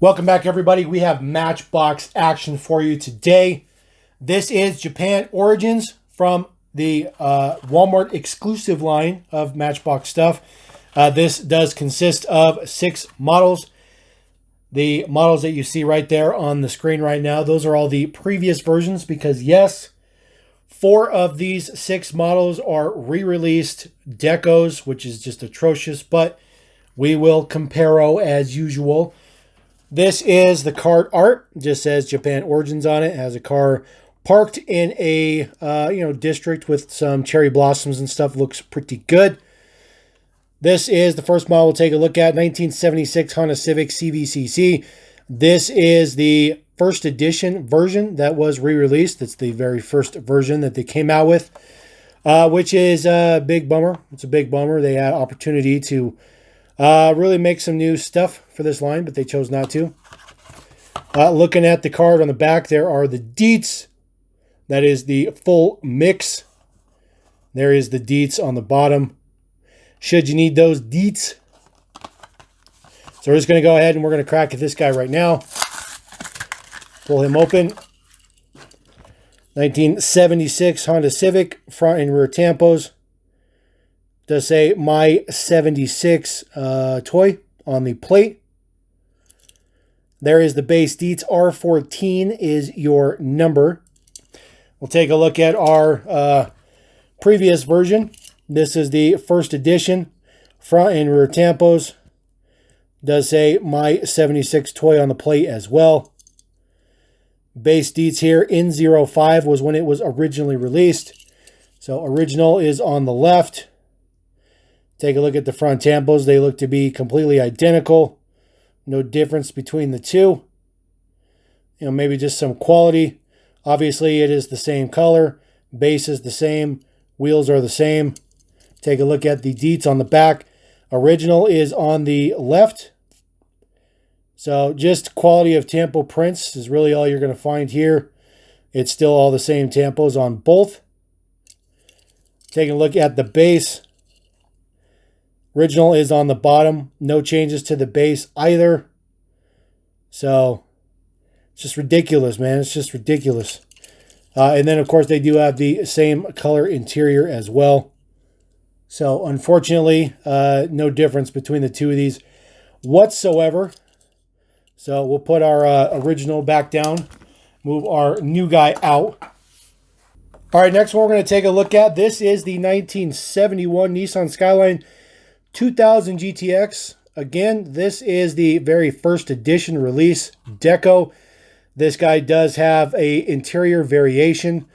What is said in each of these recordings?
Welcome back, everybody. We have Matchbox action for you today. This is Japan Origins from the Walmart exclusive line of Matchbox stuff. This does consist of 6 models. The models that you see right there on the screen right now, those are all the previous versions because, yes, 4 of these 6 models are re-released decos, which is just atrocious, but we will comparo as usual. This is the card art. It just says Japan Origins on it. It has a car parked in a district with some cherry blossoms and stuff. Looks pretty good. This is the first model we'll take a look at. 1976 Honda Civic CVCC. This is the first edition version that was re-released. It's the very first version that they came out with, which is a big bummer. It's a big bummer. They had opportunity to really make some new stuff for this line, but they chose not to. Looking at the card on the back, there are the deets. That is the full mix. There is the deets on the bottom, should you need those deets. So we're just going to go ahead and we're going to crack at this guy right now. Pull him open. 1976 Honda Civic, front and rear tampos. Does say My 76 toy on the plate. There is the base deets. R14 is your number. We'll take a look at our previous version. This is the first edition. Front and rear tampos. Does say My 76 toy on the plate as well. Base deets here. N05 was when it was originally released. So original is on the left. Take a look at the front tampos. They look to be completely identical. No difference between the two. Maybe just some quality. Obviously, it is the same color. Base is the same. Wheels are the same. Take a look at the deets on the back. Original is on the left. So just quality of tampo prints is really all you're going to find here. It's still all the same tampos on both. Taking a look at the base. Original is on the bottom. No changes to the base either. So it's just ridiculous, man. It's just ridiculous. And then, of course, they do have the same color interior as well. So unfortunately, no difference between the two of these whatsoever. So we'll put our original back down. Move our new guy out. All right, next one we're going to take a look at. This is the 1971 Nissan Skyline 2000 GTX. Again, this is the very first edition release deco. This guy does have a interior variation.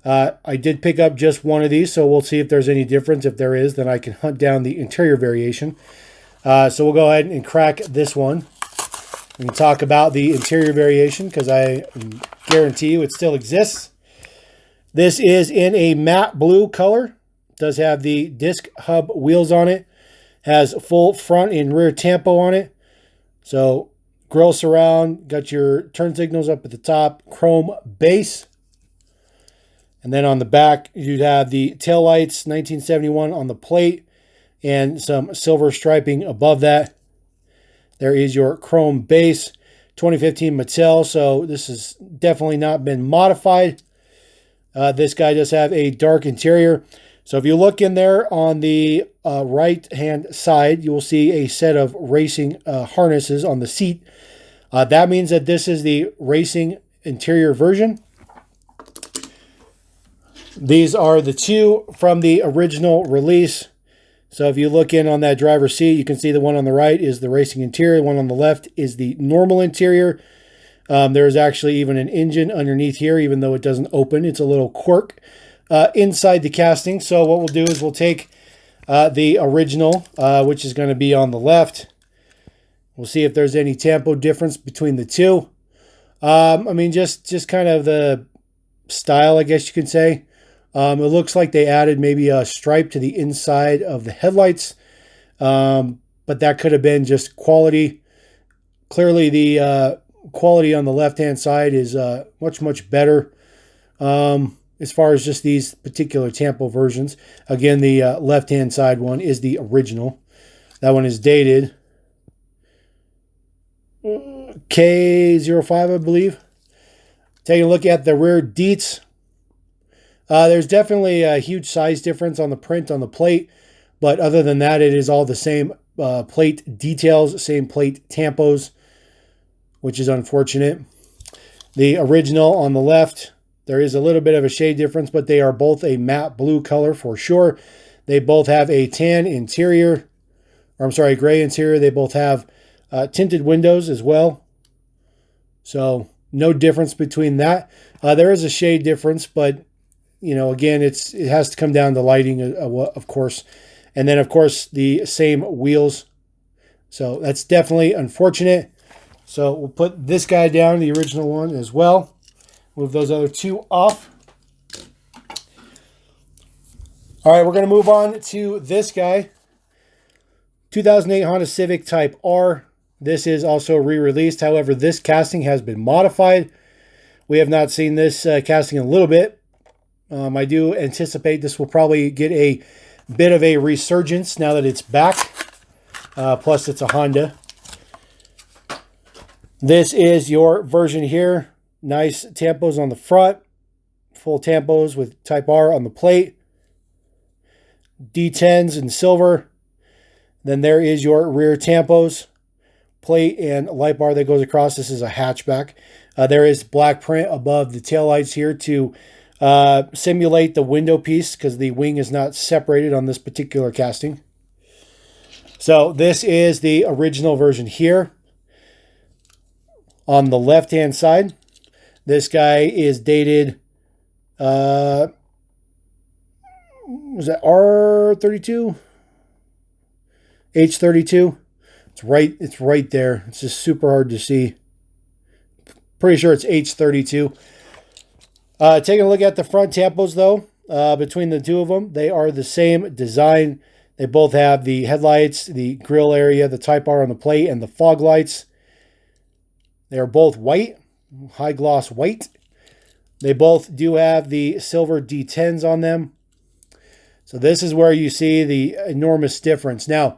I did pick up just one of these, so we'll see if there's any difference. If there is, then I can hunt down the interior variation. So we'll go ahead and crack this one and talk about the interior variation because I guarantee you it still exists. This is in a matte blue color. Does have the disc hub wheels on it. Has full front and rear tampo on it. So grille surround, got your turn signals up at the top, chrome base. And then on the back, you'd have the taillights, 1971 on the plate, and some silver striping above that. There is your chrome base, 2015 Mattel, so this has definitely not been modified. This guy does have a dark interior. So if you look in there on the right-hand side, you will see a set of racing harnesses on the seat. That means that this is the racing interior version. These are the 2 from the original release. So if you look in on that driver's seat, you can see the one on the right is the racing interior. The one on the left is the normal interior. There's actually even an engine underneath here, even though it doesn't open. It's a little quirk inside the casting. So what we'll do is we'll take the original, which is going to be on the left. We'll see if there's any tampo difference between the two. I mean, just kind of the style, I guess you could say. It looks like they added maybe a stripe to the inside of the headlights, but that could have been just quality. Clearly, the quality on the left-hand side is much better. As far as just these particular tampo versions. Again, the left-hand side one is the original. That one is dated K05, I believe. Taking a look at the rear deets. There's definitely a huge size difference on the print on the plate, but other than that, it is all the same plate details, same plate tampos, which is unfortunate. The original on the left, there is a little bit of a shade difference, but they are both a matte blue color for sure. They both have a tan interior, or I'm sorry, gray interior. They both have tinted windows as well. So no difference between that. There is a shade difference, but you know, again, it has to come down to lighting, of course. And then, of course, the same wheels. So that's definitely unfortunate. So we'll put this guy down, the original one as well. Move those other two off. All right, we're going to move on to this guy. 2008 Honda Civic Type R. This is also re-released. However, this casting has been modified. We have not seen this casting in a little bit. I do anticipate this will probably get a bit of a resurgence now that it's back. Plus, it's a Honda. This is your version here. Nice tampos on the front. Full tampos with Type R on the plate. D10s in silver. Then there is your rear tampos. Plate and light bar that goes across. This is a hatchback. There is black print above the taillights here to simulate the window piece because the wing is not separated on this particular casting. So this is the original version here. On the left-hand side, this guy is dated, was that R32? H32? It's right there. It's just super hard to see. Pretty sure it's H32. Taking a look at the front tampos, though, between the two of them, they are the same design. They both have the headlights, the grille area, the Type R on the plate, and the fog lights. They are both white, high gloss white. They both do have the silver D10s on them. So this is where you see the enormous difference. Now,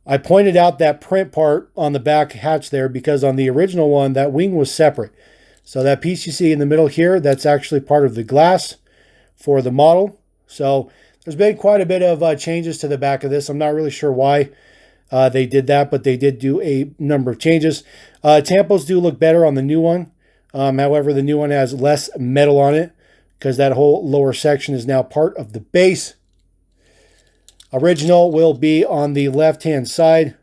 I pointed out that print part on the back hatch there because on the original one, that wing was separate. So that piece you see in the middle here, that's actually part of the glass for the model. So there's been quite a bit of changes to the back of this. I'm not really sure why they did that, but they did do a number of changes. Tampos do look better on the new one. However, the new one has less metal on it because that whole lower section is now part of the base. Original will be on the left-hand side.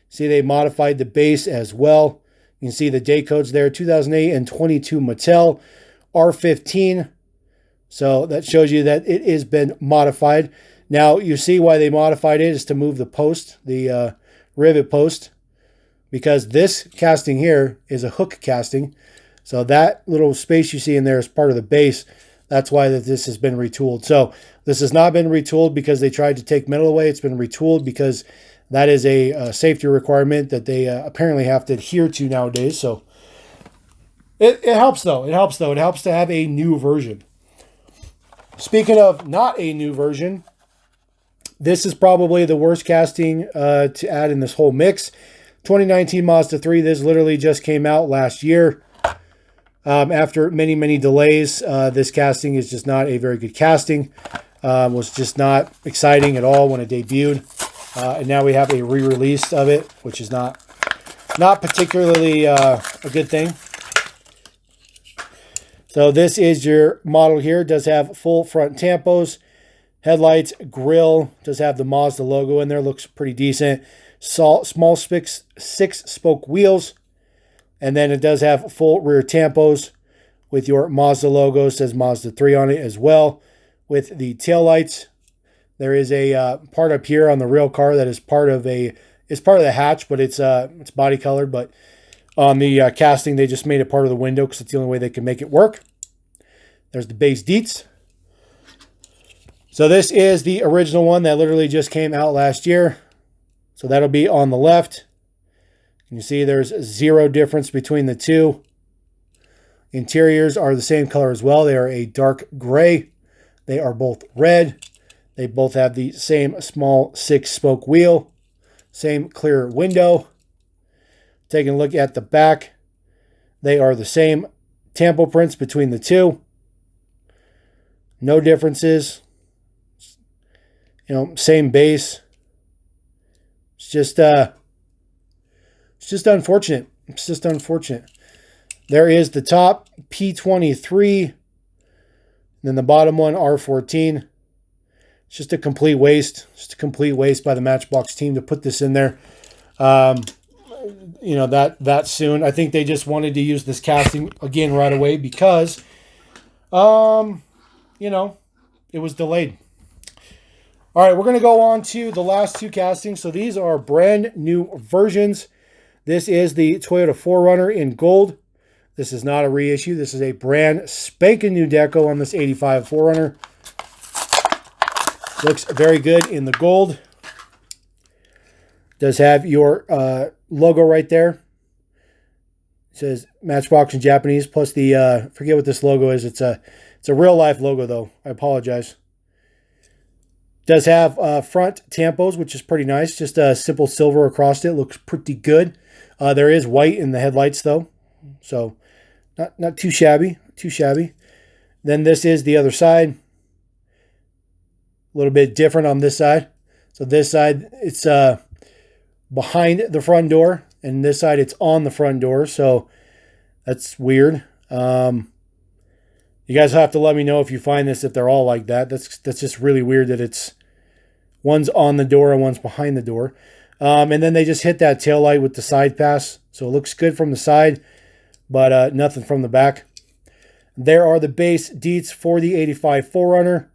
See, they modified the base as well. You can see the date codes there, 2008 and 22 Mattel, R15. So that shows you that it has been modified. Now, you see why they modified it is to move the post, the rivet post, because this casting here is a hook casting. So that little space you see in there is part of the base. That's why this has been retooled. So this has not been retooled because they tried to take metal away. It's been retooled because that is a safety requirement that they apparently have to adhere to nowadays. So it helps, though. It helps, though. It helps to have a new version. Speaking of not a new version, this is probably the worst casting to add in this whole mix. 2019 Mazda 3. This literally just came out last year. After many, many delays, this casting is just not a very good casting. Was just not exciting at all when it debuted. And now we have a re-release of it, which is not particularly a good thing. So this is your model here. It does have full front tampos, headlights, grille. Does have the Mazda logo in there. Looks pretty decent. Small six-spoke wheels. And then it does have full rear tampos with your Mazda logo. It says Mazda 3 on it as well. With the taillights, there is a part up here on the real car that is part of the hatch, but it's body colored. But on the casting, they just made it part of the window because it's the only way they can make it work. There's the base deets. So this is the original one that literally just came out last year. So that'll be on the left. You see there's zero difference between the two. Interiors are the same color as well. They are a dark gray. They are both red. They both have the same small six-spoke wheel. Same clear window. Taking a look at the back, they are the same tampo prints between the two. No differences. You know, same base. It's just unfortunate. It's just unfortunate. There is the top P23, then the bottom one R14. It's just a complete waste. Just a complete waste by the Matchbox team to put this in there. You know, that soon. I think they just wanted to use this casting again right away because, you know, it was delayed. All right, we're going to go on to the last two castings. So these are brand new versions. This is the Toyota 4Runner in gold. This is not a reissue. This is a brand spanking new deco on this 85 4Runner. Looks very good in the gold. Does have your logo right there. It says Matchbox in Japanese, plus the, forget what this logo is. It's a real life logo though. I apologize. Does have front tampos, which is pretty nice. Just a simple silver across it. Looks pretty good. There is white in the headlights though. So not too shabby. Too shabby. Then this is the other side. A little bit different on this side. So this side, it's behind the front door. And this side, it's on the front door. So that's weird. You guys have to let me know if you find this, if they're all like that. That's just really weird that it's one's on the door and one's behind the door. And then they just hit that tail light with the side pass. So it looks good from the side, but nothing from the back. There are the base deets for the 85 4Runner.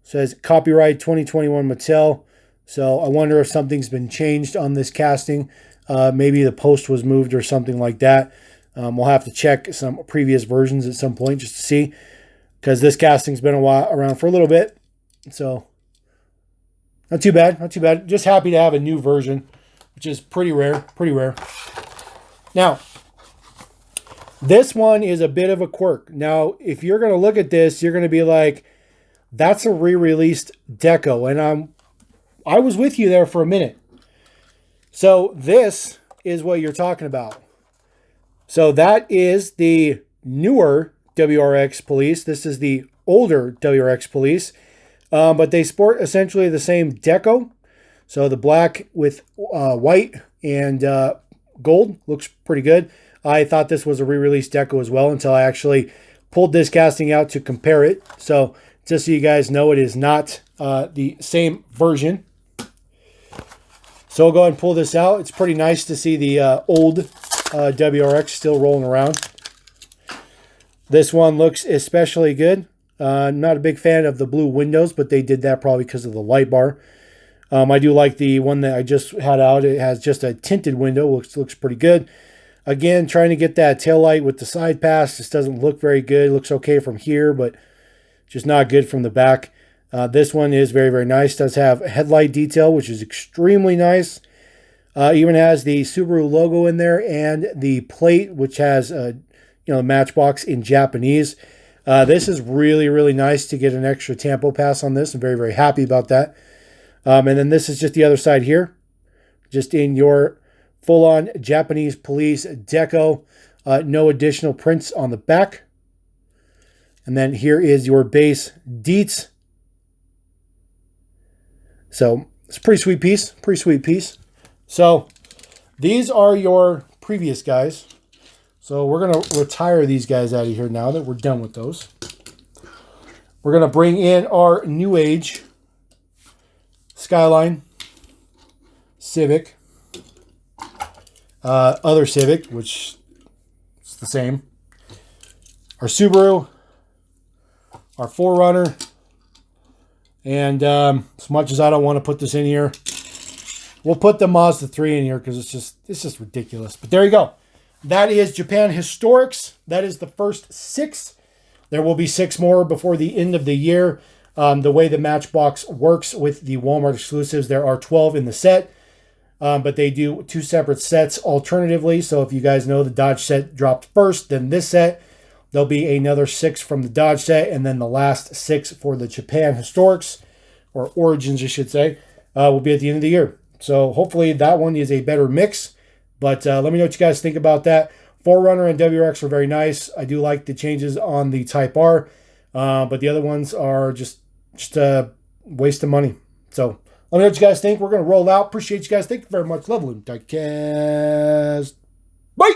Says copyright 2021 Mattel. So I wonder if something's been changed on this casting. Maybe the post was moved or something like that. We'll have to check some previous versions at some point just to see, because this casting's been around for a little bit. So not too bad, not too bad. Just happy to have a new version, which is pretty rare, pretty rare. Now, this one is a bit of a quirk. Now, if you're going to look at this, you're going to be like, that's a re-released deco. And I was with you there for a minute. So this is what you're talking about. So that is the newer WRX Police. This is the older WRX Police. But they sport essentially the same deco. So the black with white and gold looks pretty good. I thought this was a re-release deco as well until I actually pulled this casting out to compare it. So just so you guys know, it is not the same version. So I'll go ahead and pull this out. It's pretty nice to see the old WRX still rolling around. This one looks especially good. Not a big fan of the blue windows, but they did that probably because of the light bar. I do like the one that I just had out. It has just a tinted window. Looks pretty good. Again, trying to get that tail light with the side pass. This doesn't look very good. It looks okay from here, but just not good from the back. This one is very, very nice. Does have a headlight detail, which is extremely nice. Even has the Subaru logo in there and the plate, which has Matchbox in Japanese. This is really, really nice to get an extra tampo pass on this. I'm very, very happy about that. And then this is just the other side here. Just in your full-on Japanese police deco. No additional prints on the back. And then here is your base deets. So it's a pretty sweet piece. Pretty sweet piece. So these are your previous guys. So we're going to retire these guys out of here now that we're done with those. We're going to bring in our new age Skyline, Civic, other Civic, which is the same, our Subaru, our 4Runner, and as much as I don't want to put this in here, we'll put the Mazda 3 in here because it's just ridiculous. But there you go. That is Japan Historics. That is the first 6. There will be 6 more before the end of the year. The way the Matchbox works with the Walmart exclusives, there are 12 in the set, but they do 2 separate sets alternatively. So if you guys know, the Dodge set dropped first, then this set, there'll be another 6 from the Dodge set, and then the last 6 for the Japan Historics, or Origins, I should say, will be at the end of the year. So hopefully that one is a better mix But let me know what you guys think about that. 4Runner and WRX are very nice. I do like the changes on the Type R, but the other ones are just a waste of money. So let me know what you guys think. We're going to roll out. Appreciate you guys. Thank you very much. Love you. Diecast. Bye.